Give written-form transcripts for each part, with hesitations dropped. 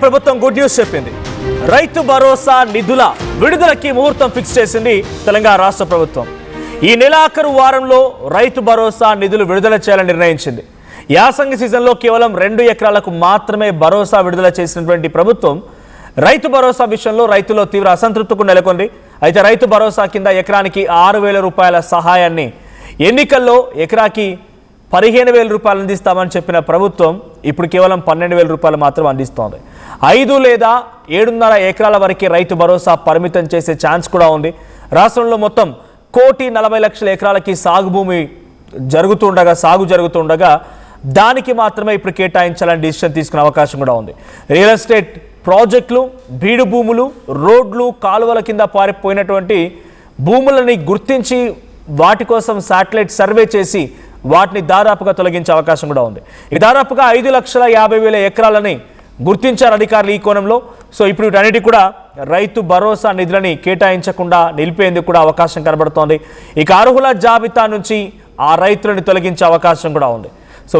ప్రభుత్వం good news చెప్పింది. రైతు భరోసా నిధుల విడుదలకి ముహూర్తం ఫిక్స్ చేసింది తెలంగాణ రాష్ట్ర ప్రభుత్వం. ఈ నెలాఖరు వారంలో రైతు భరోసా నిధులు విడుదల చేయాలని నిర్ణయించింది. యాసంగి సీజన్లో కేవలం 2 ఎకరాలకు మాత్రమే భరోసా విడుదల చేసినటువంటి ప్రభుత్వం రైతు భరోసా విషయంలో రైతుల్లో తీవ్ర అసంతృప్తికి నెలకొంది. అయితే రైతు భరోసా కింద ఎకరానికి 6,000 రూపాయల సహాయాన్ని ఎన్నికల్లో ఎకరాకి 15,000 రూపాయలు అందిస్తామని చెప్పిన ప్రభుత్వం ఇప్పుడు కేవలం 12,000 రూపాయలు మాత్రం అందిస్తోంది. 5 లేదా 7.5 ఎకరాల వరకే రైతు భరోసా పరిమితం చేసే ఛాన్స్ కూడా ఉంది. రాష్ట్రంలో మొత్తం 1,40,00,000 ఎకరాలకి సాగు జరుగుతుండగా దానికి మాత్రమే ఇప్పుడు కేటాయించాలని డిసిషన్ తీసుకునే అవకాశం కూడా ఉంది. రియల్ ఎస్టేట్ ప్రాజెక్టులు, బీడు భూములు, రోడ్లు, కాలువల కింద పారిపోయినటువంటి భూములని గుర్తించి వాటి కోసం శాటిలైట్ సర్వే చేసి వాటిని దాదాపుగా తొలగించే అవకాశం కూడా ఉంది. ఈ దాదాపుగా 5,50,000 ఎకరాలని గుర్తించారు అధికారులు ఈ కోణంలో. సో ఇప్పుడు వీటన్నిటి కూడా రైతు భరోసా నిధులని కేటాయించకుండా నిలిపేందుకు కూడా అవకాశం కనబడుతోంది. ఇక అర్హుల జాబితా నుంచి ఆ రైతులను తొలగించే అవకాశం కూడా ఉంది. సో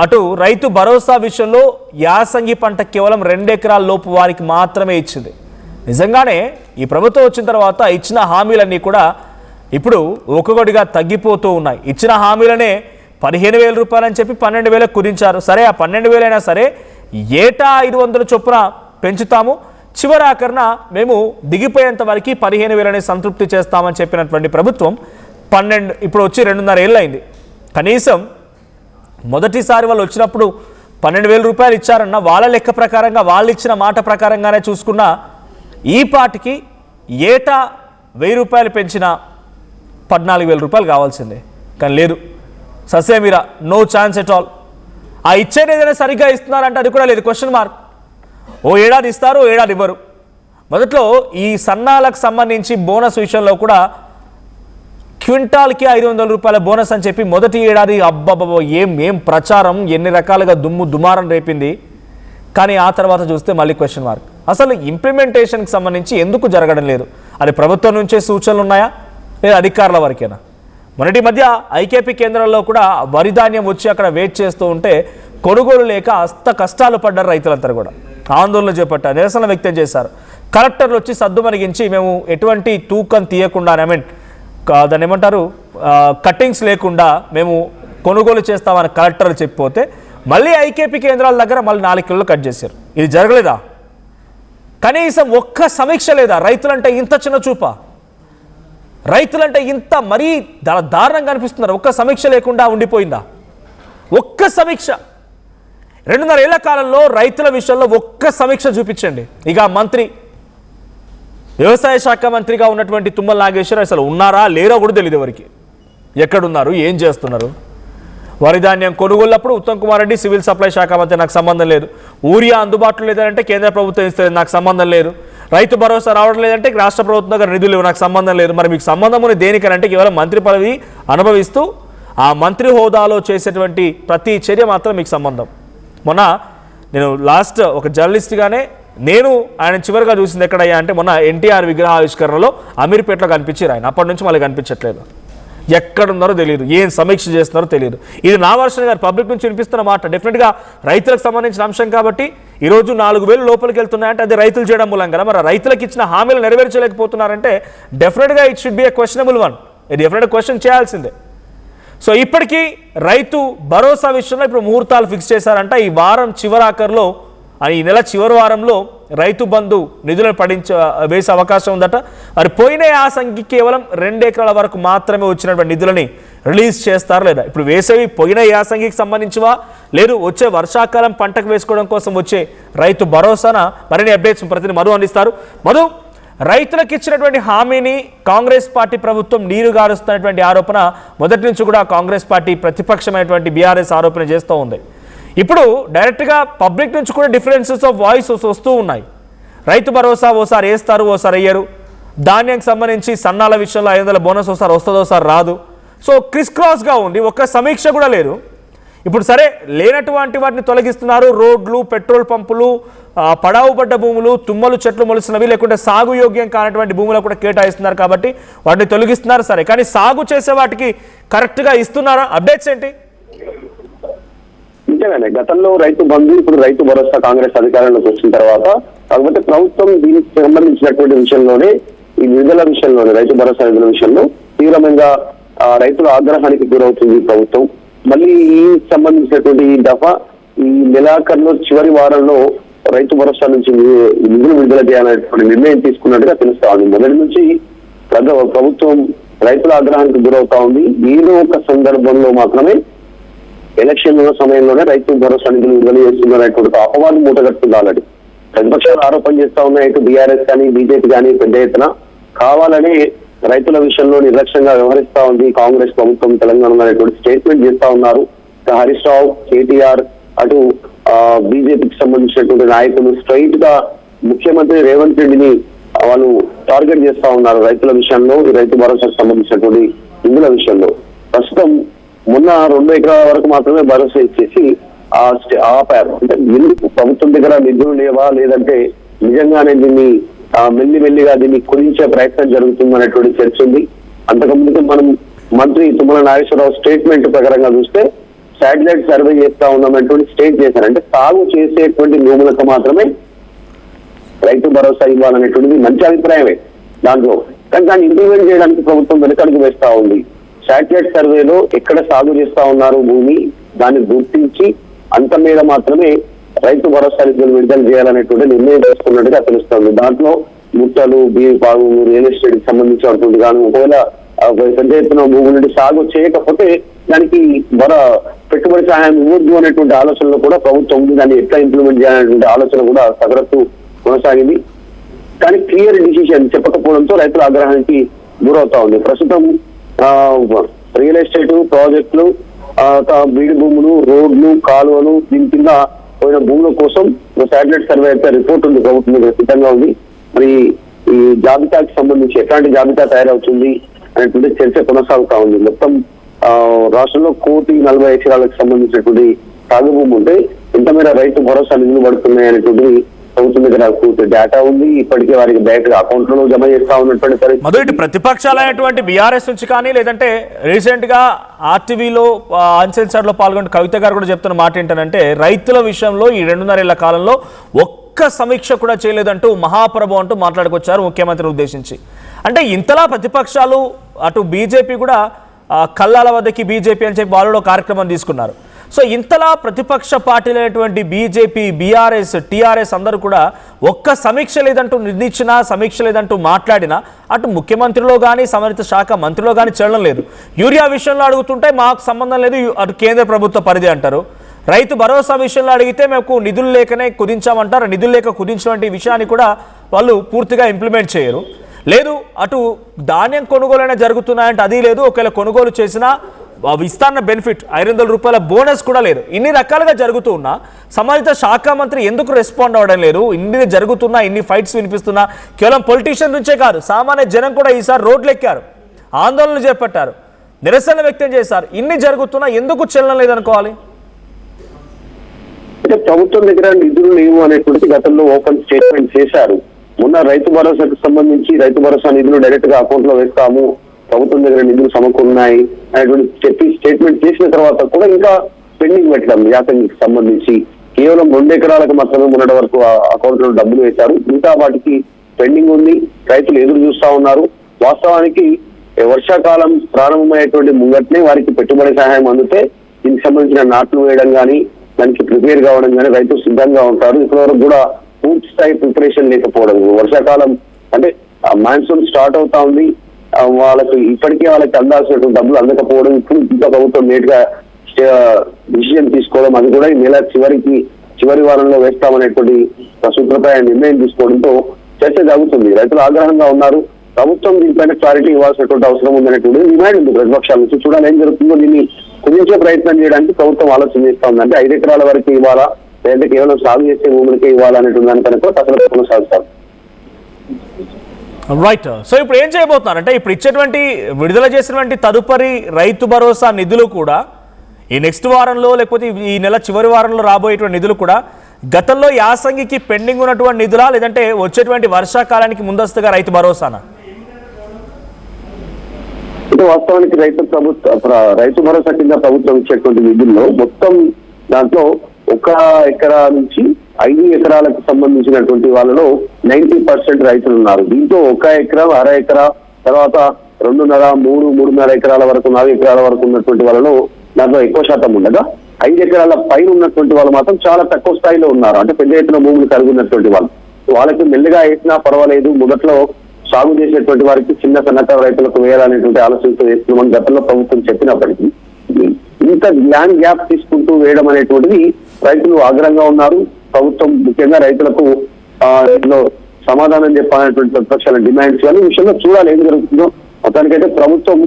అటు రైతు భరోసా విషయంలో యాసంగి పంట కేవలం 2 ఎకరాల లోపు వారికి మాత్రమే ఇచ్చింది. నిజంగానే ఈ ప్రభుత్వం వచ్చిన తర్వాత ఇచ్చిన హామీలన్నీ కూడా ఇప్పుడు ఒక్కొక్కటిగా తగ్గిపోతూ ఉన్నాయి. ఇచ్చిన హామీలనే 15,000 రూపాయలు అని చెప్పి 12,000 కుదించారు. సరే, ఆ 12,000 అయినా సరే ఏటా 500 చొప్పున పెంచుతాము, చివరాఖరణ మేము దిగిపోయేంత వరకు 15,000 సంతృప్తి చేస్తామని చెప్పినటువంటి ప్రభుత్వం ఇప్పుడు వచ్చి 2.5 ఏళ్ళు అయింది. కనీసం మొదటిసారి వాళ్ళు వచ్చినప్పుడు 12,000 రూపాయలు ఇచ్చారన్న వాళ్ళ లెక్క ప్రకారంగా వాళ్ళు ఇచ్చిన మాట ప్రకారంగానే చూసుకున్నా ఈ పాటికి ఏటా 1,000 రూపాయలు పెంచిన 14,000 రూపాయలు కావాల్సిందే. కానీ లేదు, ససేమిరా, నో ఛాన్స్ ఎట్ ఆల్. ఆ ఇచ్చేది ఏదైనా సరిగ్గా ఇస్తున్నారంటే అది కూడా లేదు, క్వశ్చన్ మార్క్. ఓ ఏడాది ఇస్తారు, ఓ ఏడాది ఇవ్వరు. మొదట్లో ఈ సన్నాలకు సంబంధించి బోనస్ విషయంలో కూడా క్వింటాల్కి 500 రూపాయల బోనస్ అని చెప్పి మొదటి ఏడాది అబ్బబ్బో ఏం ప్రచారం, ఎన్ని రకాలుగా దుమారం రేపింది. కానీ ఆ తర్వాత చూస్తే మళ్ళీ క్వశ్చన్ మార్క్. అసలు ఇంప్లిమెంటేషన్కి సంబంధించి ఎందుకు జరగడం లేదు? అది ప్రభుత్వం నుంచే సూచనలు ఉన్నాయా లేదా అధికారుల వరకేనా? మొన్నటి మధ్య ఐకేపీ కేంద్రాల్లో కూడా వరి ధాన్యం వచ్చి అక్కడ వెయిట్ చేస్తూ ఉంటే కొనుగోలు లేక కష్టాలు పడ్డారు రైతులంతా కూడా. ఆందోళన చేపట్టారు, నిరసన వ్యక్తం చేశారు. కలెక్టర్లు వచ్చి సద్దుమణిగించి మేము ఎటువంటి తూకం తీయకుండా, దాన్ని ఏమంటారు, కట్టింగ్స్ లేకుండా మేము కొనుగోలు చేస్తామని కలెక్టర్లు చెప్పిపోతే మళ్ళీ ఐకేపీ కేంద్రాల దగ్గర మళ్ళీ 4 కిలోలు కట్ చేశారు. ఇది జరగలేదా? కనీసం ఒక్క సమీక్ష లేదా? రైతులంటే ఇంత చిన్న చూప, రైతులంటే ఇంత మరీ దారుణంగా అనిపిస్తున్నారు. ఒక్క సమీక్ష లేకుండా ఉండిపోయిందా? ఒక్క సమీక్ష 2.5 ఏళ్ల కాలంలో రైతుల విషయంలో ఒక్క సమీక్ష చూపించండి. ఇక మంత్రి, వ్యవసాయ శాఖ మంత్రిగా ఉన్నటువంటి తుమ్మల నాగేశ్వరరావు అసలు ఉన్నారా లేరో కూడా తెలియదు ఎవరికి. ఎక్కడున్నారు, ఏం చేస్తున్నారు? వరి ధాన్యం కొనుగోళ్ళప్పుడు ఉత్తమ్ కుమార్ రెడ్డి సివిల్ సప్లై శాఖ మంత్రి, నాకు సంబంధం లేదు. ఊరియా అందుబాటులో లేదంటే కేంద్ర ప్రభుత్వం ఇస్తుంది, నాకు సంబంధం లేదు. రైతు భరోసా రావడం లేదంటే రాష్ట్ర ప్రభుత్వం దగ్గర నిధులు లేవు, నాకు సంబంధం లేదు. మరి మీకు సంబంధం ఉన్న దేనికనంటే కేవలం మంత్రి పదవి అనుభవిస్తూ ఆ మంత్రి హోదాలో చేసేటువంటి ప్రతి చర్య మాత్రం మీకు సంబంధం. మొన్న నేను లాస్ట్ ఒక జర్నలిస్ట్గానే నేను ఆయన చివరిగా చూసింది ఎక్కడయ్యా అంటే మొన్న ఎన్టీఆర్ విగ్రహావిష్కరణలో అమీర్పేటలో కనిపించారు ఆయన. అప్పటి నుంచి మళ్ళీ కనిపించట్లేదు. ఎక్కడున్నారో తెలియదు, ఏం సమీక్ష చేస్తున్నారో తెలియదు. ఇది నా వర్షన్ గారు పబ్లిక్ నుంచి వినిపిస్తున్న మాట. డెఫినెట్గా రైతులకు సంబంధించిన అంశం కాబట్టి ఈరోజు 4,000 లోపలికి వెళ్తున్నాయంటే అది రైతులు చేయడం మూలం కదా. మరి రైతులకు ఇచ్చిన హామీలు నెరవేర్చలేకపోతున్నారంటే డెఫినెట్గా it should be A questionable one. ఇది డెఫినెట్గా క్వశ్చన్ చేయాల్సిందే. సో ఇప్పటికీ రైతు భరోసా విషయంలో ఇప్పుడు ముహూర్తాలు ఫిక్స్ చేశారంట. ఈ నెల చివరి వారంలో రైతు బంధు నిధులను వేసే అవకాశం ఉందట. మరి పోయిన యాసంగి కేవలం 2 ఎకరాల వరకు మాత్రమే వచ్చినటువంటి నిధులని రిలీజ్ చేస్తారు లేదా? ఇప్పుడు వేసేవి పోయిన యాసంగికి సంబంధించివా, లేదు వచ్చే వర్షాకాలం పంటకు వేసుకోవడం కోసం వచ్చే రైతు భరోసాన? మరిన్ని అప్డేట్స్ ప్రతిని మధు అందిస్తారు. మధు, రైతులకు ఇచ్చినటువంటి హామీని కాంగ్రెస్ పార్టీ ప్రభుత్వం నీరుగారుస్తున్నటువంటి ఆరోపణ మొదటి నుంచి కూడా కాంగ్రెస్ పార్టీ ప్రతిపక్షమైనటువంటి బీఆర్ఎస్ ఆరోపణ చేస్తూ ఉంది. ఇప్పుడు డైరెక్ట్గా పబ్లిక్ నుంచి కూడా డిఫరెన్సెస్ ఆఫ్ వాయిస్ వస్తూ ఉన్నాయి. రైతు భరోసా ఓసారి వేస్తారు, ఓసారి వేయరు. ధాన్యానికి సంబంధించి సన్నాల విషయంలో 500 బోనస్ ఓసారి వస్తుందో ఓసారి రాదు. సో క్రిస్ క్రాస్గా ఉంది, ఒక్క సమీక్ష కూడా లేదు. ఇప్పుడు సరే లేనటువంటి వాటిని తొలగిస్తున్నారు. రోడ్లు, పెట్రోల్ పంపులు, పడావుపడ్డ భూములు, తుమ్మలు చెట్లు మొలిసినవి, లేకుంటే సాగు యోగ్యం కానటువంటి భూములకు కూడా కేటాయిస్తున్నారు కాబట్టి వాటిని తొలగిస్తున్నారు. సరే, కానీ సాగు చేసే వాటికి కరెక్ట్గా ఇస్తున్నారా? అప్డేట్స్ ఏంటి? నిజంగానే గతంలో రైతు బంధు, ఇప్పుడు రైతు భరోసా కాంగ్రెస్ అధికారంలోకి వచ్చిన తర్వాత, కాకపోతే ప్రభుత్వం దీనికి సంబంధించినటువంటి విషయంలోనే, ఈ నిధుల విషయంలోనే, రైతు భరోసా నిధుల విషయంలో తీవ్రంగా రైతుల ఆగ్రహానికి గురవుతుంది ప్రభుత్వం. మళ్ళీ ఈ సంబంధించినటువంటి ఈ దఫా ఈ నెలాఖరులో చివరి వారంలో రైతు భరోసా నుంచి నిధులు విడుదల చేయాలనేటువంటి నిర్ణయం తీసుకున్నట్టుగా తెలుస్తా ఉంది. మొదటి నుంచి ప్రభుత్వం రైతుల ఆగ్రహానికి గురవుతా ఉంది. ఏదో ఒక సందర్భంలో మాత్రమే ఎలక్షన్ సమయంలోనే రైతు భరోసా నిధులు విడుదల చేస్తున్నటువంటి అపవాదం మూటగట్టుకుంది. ఆల్రెడీ ప్రతిపక్షాలు ఆరోపణ చేస్తా ఉన్నాయి. ఇటు బీఆర్ఎస్ కానీ బీజేపీ కానీ పెద్ద ఎత్తున కావాలని రైతుల విషయంలో నిర్లక్ష్యంగా వ్యవహరిస్తా ఉంది కాంగ్రెస్ ప్రభుత్వం తెలంగాణలో అనేటువంటి స్టేట్మెంట్ చేస్తా ఉన్నారు. హరీష్ రావు, కేటీఆర్, అటు బీజేపీకి సంబంధించినటువంటి నాయకులు స్ట్రైట్ గా ముఖ్యమంత్రి రేవంత్ రెడ్డిని వాళ్ళు టార్గెట్ చేస్తా ఉన్నారు రైతుల విషయంలో, ఈ రైతు భరోసాకు సంబంధించినటువంటి నిధుల విషయంలో. ప్రస్తుతం మొన్న 2 ఎకరాల వరకు మాత్రమే భరోసా ఇచ్చేసి ఆపారు. అంటే ప్రభుత్వం దగ్గర నిధులు లేవా, లేదంటే నిజంగానే దీన్ని మెల్లిమెల్లిగా దీన్ని కుదించే ప్రయత్నం జరుగుతుంది అనేటువంటి చర్చ ఉంది. అంతకుముందు మనం మంత్రి తుమ్మల నాగేశ్వరరావు స్టేట్మెంట్ ప్రకారంగా చూస్తే శాటిలైట్ సర్వే చేస్తా ఉన్నామనేటువంటి స్టేట్ చేశారు. అంటే సాగు చేసేటువంటి భూములకు మాత్రమే రైతు భరోసా ఇవ్వాలనేటువంటిది మంచి అభిప్రాయమే దాంట్లో, కానీ దాన్ని ఇంప్లిమెంట్ చేయడానికి ప్రభుత్వం వెనకడుగు వేస్తా ఉంది. శాటిలైట్ సర్వేలో ఎక్కడ సాగు చేస్తా ఉన్నారు భూమి, దాన్ని గుర్తించి అంత మీద మాత్రమే రైతు భరోసా నిధులు విడుదల చేయాలనేటువంటి నిర్ణయం తీసుకున్నట్టుగా తెలుస్తోంది. దాంట్లో ముట్టలు, బాగు, రియల్ ఎస్టేట్ కి సంబంధించినటువంటి కానీ ఒకవేళ పెద్ద ఎత్తున భూమి నుండి సాగు చేయకపోతే దానికి పెట్టుబడి సహాయం ఇవ్వద్దు అనేటువంటి ఆలోచనలో కూడా ప్రభుత్వం ఉంది. దాన్ని ఎట్లా ఇంప్లిమెంట్ చేయాలనేటువంటి ఆలోచన కూడా సగరత్తు కొనసాగింది. కానీ క్లియర్ డిసిషన్ చెప్పకపోవడంతో రైతుల ఆగ్రహానికి గురవుతా ఉంది. ప్రస్తుతం రియల్ ఎస్టేట్ ప్రాజెక్టులు, బీడి భూములు, రోడ్లు, కాలువలు, దీని కింద పోయిన భూముల కోసం శాటిలైట్ సర్వే అయితే రిపోర్ట్ ఉంది, ప్రభుత్వం దగ్గర సిద్ధంగా ఉంది. మరి ఈ జాబితాకి సంబంధించి ఎట్లాంటి జాబితా తయారవుతుంది అనేటువంటి చర్చ కొనసాగుతా ఉంది. మొత్తం రాష్ట్రంలో 1,40 ఎకరాలకు సంబంధించినటువంటి సాగు భూమి ఉంటే ఇంత మేర రైతు భరోసా నిధులు పడుతున్నాయి అనేటువంటి ప్రభుత్వం దగ్గర పూర్తి డేటా ఉంది. ఇప్పటికే వారికి బ్యాంక్ అకౌంట్ లో జమ చేస్తా ఉన్నటువంటి పరిస్థితి. మొదటి ప్రతిపక్షాలైనటువంటి బీఆర్ఎస్ నుంచి కానీ, లేదంటే రీసెంట్ గా ఆర్టీవీలో అన్సెన్సర్డ్ లో పాల్గొన్న కవిత గారు కూడా చెప్తున్న మాట ఏంటంటే, రైతుల విషయంలో ఈ 2.5 ఏళ్ల కాలంలో ఒక్క సమీక్ష కూడా చేయలేదంటూ మహాప్రభు అంటూ మాట్లాడుకొచ్చారు ముఖ్యమంత్రిని ఉద్దేశించి. అంటే ఇంతలా ప్రతిపక్షాలు, అటు బీజేపీ కూడా కల్లాల వద్దకి బీజేపీ అని చెప్పి వాళ్ళు కార్యక్రమం తీసుకున్నారు. సో ఇంతలా ప్రతిపక్ష పార్టీలైనటువంటి బీజేపీ, బీఆర్ఎస్, టీఆర్ఎస్ అందరూ కూడా ఒక్క సమీక్ష లేదంటూ నిర్ణయించినా, సమీక్ష లేదంటూ మాట్లాడినా అటు ముఖ్యమంత్రిలో కానీ సంబంధిత శాఖ మంత్రిలో కానీ చెల్లడం లేదు. యూరియా విషయంలో అడుగుతుంటే మాకు సంబంధం లేదు, అటు కేంద్ర ప్రభుత్వ పరిధి అంటారు. రైతు భరోసా విషయంలో అడిగితే మేము నిధులు లేకనే కుదించామంటారు. నిధులు లేక కుదించినటువంటి విషయాన్ని కూడా వాళ్ళు పూర్తిగా ఇంప్లిమెంట్ చేయరు. లేదు, అటు ధాన్యం కొనుగోలైనా జరుగుతున్నాయంటే అది లేదు. ఒకవేళ కొనుగోలు చేసినా ఇస్తాన్న బెనిఫిట్ 500 రూపాయల బోనస్ కూడా లేదు. ఇన్ని రకాలుగా జరుగుతూ ఉన్నా సంబంధిత శాఖ మంత్రి ఎందుకు రెస్పాండ్ అవ్వడం లేదు? ఇన్ని జరుగుతున్నా, ఇన్ని ఫైట్స్ వినిపిస్తున్నా కేవలం పొలిటీషియన్ నుంచే కాదు, సామాన్య జనం కూడా ఈసారి రోడ్లు ఎక్కారు, ఆందోళనలు చేపట్టారు, నిరసన వ్యక్తం చేశారు. ఇన్ని జరుగుతున్నా ఎందుకు చెల్లడం లేదనుకోవాలి? అంటే ప్రభుత్వం దగ్గర నిధులు లేవు అనేటువంటి గతంలో ఓపెన్ స్టేట్మెంట్ చేశారు. మొన్న రైతు భరోసాకు సంబంధించి రైతు భరోసా నిధులు డైరెక్ట్ గా అకౌంట్ లో వేస్తాము, ప్రభుత్వం దగ్గర నిధులు సమకూరున్నాయి అనేటువంటి చెప్పి స్టేట్మెంట్ చేసిన తర్వాత కూడా ఇంకా పెండింగ్ పెట్టడం యాసంగికి సంబంధించి కేవలం 2 ఎకరాలకు మాత్రమే మొన్నటి వరకు అకౌంట్ లో డబ్బులు వేశారు. ఇంకా వాటికి పెండింగ్ ఉంది, రైతులు ఎదురు చూస్తా ఉన్నారు. వాస్తవానికి వర్షాకాలం ప్రారంభమయ్యేటువంటి ముంగట్నే వారికి పెట్టుబడి సహాయం అందితే దీనికి సంబంధించిన నాట్లు వేయడం కానీ, దానికి ప్రిపేర్ కావడం కానీ రైతులు సిద్ధంగా ఉంటారు. ఇప్పటివరకు కూడా పూర్తి స్థాయి ప్రిపరేషన్ లేకపోవడం, వర్షాకాలం అంటే మాన్సూన్ స్టార్ట్ అవుతా ఉంది, వాళ్ళకి ఇప్పటికే వాళ్ళకి అందాల్సినటువంటి డబ్బులు అందకపోవడం, ఇప్పుడు ఇంకా ప్రభుత్వం లేట్ గా డిసిజన్ తీసుకోవడం, అది కూడా ఈ నెల చివరి వారంలో వేస్తామనేటువంటి సూత్రప్రాయ నిర్ణయం తీసుకోవడంతో చర్చ జరుగుతుంది. రైతులు ఆగ్రహంగా ఉన్నారు. ప్రభుత్వం దీనిపైన క్లారిటీ ఇవ్వాల్సినటువంటి అవసరం ఉందనేటువంటి డిమాండ్ ఉంది ప్రతిపక్షాల నుంచి. చూడాలి ఏం జరుగుతుందో. దీన్ని కుదించే ప్రయత్నం చేయడానికి ప్రభుత్వం ఆలోచన చేస్తా ఉంది. అంటే 5 ఎకరాల వరకు ఇవ్వాలా, లేదంటే కేవలం సాగు చేసే భూములకే ఇవ్వాలనేటువంటి దానికన్నా కూడా కసరత్తు కొనసాగుతారు. రైట్. సో ఇప్పుడు ఏం చేయబోతున్నారు అంటే, ఇప్పుడు ఇచ్చేటువంటి విడుదల చేసినటువంటి తదుపరి రైతు భరోసా నిధులు కూడా ఈ నెక్స్ట్ వారంలో, లేకపోతే ఈ నెల చివరి వారంలో రాబోయేటువంటి నిధులు కూడా గతంలో యాసంగికి పెండింగ్ ఉన్నటువంటి నిధులా, లేదంటే వచ్చేటువంటి వర్షాకాలానికి ముందస్తుగా రైతు భరోసానా? అంటే వాస్తవానికి రైతు భరోసా కింద ప్రభుత్వం ఇచ్చేటువంటి నిధుల్లో మొత్తం దాంట్లో 1 ఎకరా నుంచి 5 ఎకరాలకు సంబంధించినటువంటి వాళ్ళలో 90% రైతులు ఉన్నారు. దీంతో 1 ఎకరా, అర ఎకరా, తర్వాత 2.5, 3.5 ఎకరాల వరకు, 4 ఎకరాల వరకు ఉన్నటువంటి వాళ్ళలో దాంట్లో ఎక్కువ శాతం ఉండగా 5 ఎకరాల పైన ఉన్నటువంటి వాళ్ళు మాత్రం చాలా తక్కువ స్థాయిలో ఉన్నారు. అంటే పెద్ద ఎత్తున భూములు కలిగి ఉన్నటువంటి వాళ్ళు. వాళ్ళకి మెల్లిగా వేసినా పర్వాలేదు, మొదట్లో సాగు చేసేటువంటి వారికి చిన్న సన్నకారు రైతులకు వేయాలనేటువంటి ఆలోచనతో వేస్తున్నామని గతంలో ప్రభుత్వం చెప్పినప్పటికీ ఇంత ల్యాండ్ గ్యాప్ తీసుకుంటూ వేయడం అనేటువంటిది రైతులు ఆగ్రహంగా ఉన్నారు. ప్రభుత్వం ముఖ్యంగా రైతులకు ఇందులో సమాధానం చెప్పాలనేటువంటి ప్రతిపక్షాల డిమాండ్స్ కానీ విషయంలో చూడాలి ఏం జరుగుతుందో. మొత్తానికైతే ప్రభుత్వం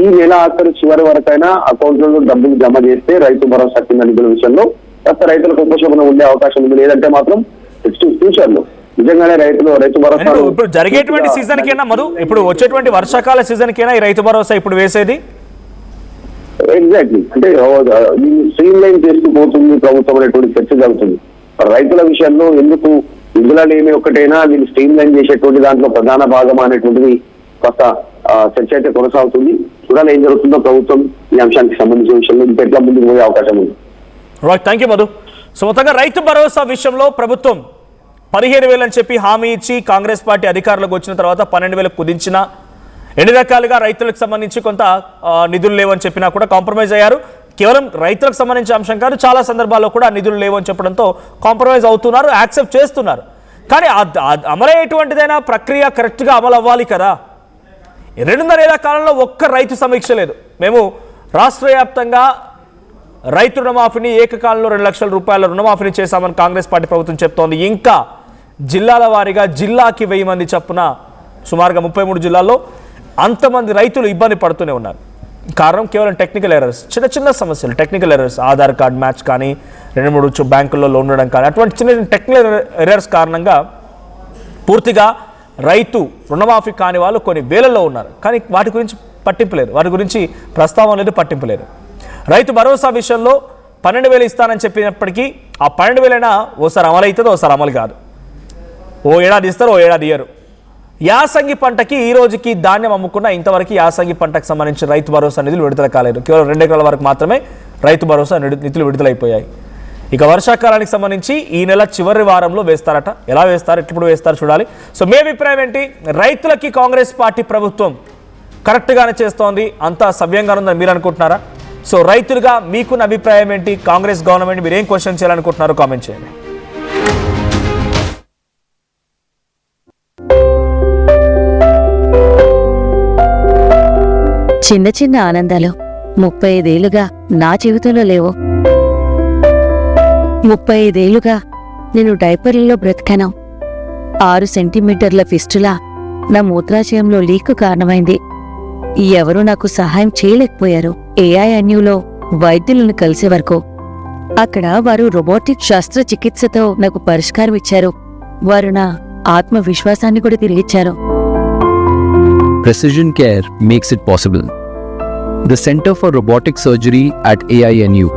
ఈ నెల ఆఖరి చివరి వరకైనా అకౌంట్లలో డబ్బులు జమ చేస్తే రైతు భరోసా కింద నిధుల విషయంలో కాస్త రైతులకు ఉపశమనం ఉండే అవకాశం ఉంది. లేదంటే మాత్రం నెక్స్ట్ ఫ్యూచర్ లో నిజంగానే రైతు భరోసా ఇప్పుడు జరిగేటువంటి సీజన్ కైనా మధు, ఇప్పుడు వచ్చేటువంటి వర్షాకాల సీజన్ కైనా ఈ రైతు భరోసా ఇప్పుడు వేసేది ఎగ్జాక్ట్లీ అంటే దీన్ని స్ట్రీమ్ లైన్ చేస్తూ పోతుంది ప్రభుత్వం అనేటువంటి చర్చ జరుగుతుంది. రైతుల విషయంలో ఎందుకు నిధులనేమి ఒకటైనా దీన్ని స్ట్రీమ్ లైన్ చేసేటువంటి దాంట్లో ప్రధాన భాగం అనేటువంటిది కాస్త చర్చ అయితే కొనసాగుతుంది. చూడాలి ఏం జరుగుతుందో ప్రభుత్వం ఈ అంశానికి సంబంధించిన విషయంలో ఇంకా ఎట్లా ముందుకు పోయే అవకాశం ఉంది. Thank you Madhu. సో మొత్తంగా రైతు భరోసా విషయంలో ప్రభుత్వం 15,000 అని చెప్పి హామీ ఇచ్చి కాంగ్రెస్ పార్టీ అధికారులకు వచ్చిన తర్వాత 12,000 కుదించిన ఎన్ని రకాలుగా రైతులకు సంబంధించి కొంత నిధులు లేవని చెప్పినా కూడా కాంప్రమైజ్ అయ్యారు. కేవలం రైతులకు సంబంధించిన అంశం కాదు, చాలా సందర్భాల్లో కూడా నిధులు లేవని చెప్పడంతో కాంప్రమైజ్ అవుతున్నారు, యాక్సెప్ట్ చేస్తున్నారు. కానీ అమలయ్యేటువంటిదైనా ప్రక్రియ కరెక్ట్గా అమలు అవ్వాలి కదా. 2.5 ఏళ్ల కాలంలో ఒక్క రైతు సమీక్ష లేదు. మేము రాష్ట్ర వ్యాప్తంగా రైతు రుణమాఫీని ఏకకాలంలో 2 లక్షల రూపాయల రుణమాఫీని చేశామని కాంగ్రెస్ పార్టీ ప్రభుత్వం చెప్తోంది. ఇంకా జిల్లాల వారీగా జిల్లాకి 1000 మంది చొప్పున సుమారుగా 33 జిల్లాల్లో అంతమంది రైతులు ఇబ్బంది పడుతూనే ఉన్నారు. కారణం కేవలం టెక్నికల్ ఎర్రర్స్, చిన్న చిన్న సమస్యలు, technical errors, Aadhaar card match కానీ 2-3 బ్యాంకుల్లో లోన్ ఉండడం కానీ అటువంటి చిన్న చిన్న టెక్నికల్ ఎర్రర్స్ కారణంగా పూర్తిగా రైతు రుణమాఫీ కాని వాళ్ళు కొన్ని వేలల్లో ఉన్నారు. కానీ వాటి గురించి పట్టింపు లేదు, వాటి గురించి ప్రస్తావన లేదు, పట్టింపు లేదు. రైతు భరోసా విషయంలో 12,000 ఇస్తానని చెప్పినప్పటికీ ఆ 12,000 అయినా ఓసారి అమలు అవుతుందో ఓసారి అమలు కాదు. ఓ ఏడాది ఇస్తారు, ఓ ఏడాది ఇయ్యరు. యాసంగి పంటకి ఈ రోజుకి ధాన్యం అమ్ముకున్న ఇంతవరకు యాసంగి పంటకు సంబంధించిన రైతు భరోసా నిధులు విడుదల కాలేదు. కేవలం 2 ఎకరాల వరకు మాత్రమే రైతు భరోసా నిధులు విడుదలైపోయాయి. ఇక వర్షాకాలానికి సంబంధించి ఈ నెల చివరి వారంలో వేస్తారట. ఎలా వేస్తారు, ఎప్పుడు వేస్తారు చూడాలి. సో మీ అభిప్రాయం ఏంటి? రైతులకి కాంగ్రెస్ పార్టీ ప్రభుత్వం కరెక్ట్గానే చేస్తోంది, అంతా సవ్యంగా ఉందని మీరు అనుకుంటున్నారా? సో రైతులుగా మీకున్న అభిప్రాయం ఏంటి? కాంగ్రెస్ గవర్నమెంట్ మీరు ఏం క్వశ్చన్ చేయాలనుకుంటున్నారో కామెంట్ చేయండి. చిన్న చిన్న ఆనందాలు 35 ఏళ్లుగా నా జీవితంలో లేవు. 35 ఏళ్లుగా నేను డైపర్లలో బ్రతికాను. 6 సెంటీమీటర్ల ఫిస్టులా నా మూత్రాశయంలో లీకు కారణమైంది. ఎవరూ నాకు సహాయం చేయలేకపోయారు. ఏఐఎన్యూలో వైద్యులను కలిసే వరకు అక్కడ వారు రోబోటిక్ శస్త్రచికిత్సతో నాకు పరిష్కారం ఇచ్చారు. వారు నా ఆత్మవిశ్వాసాన్ని కూడా తిరిగిచ్చారు. Precision Care makes it possible. The Center for Robotic Surgery at AINU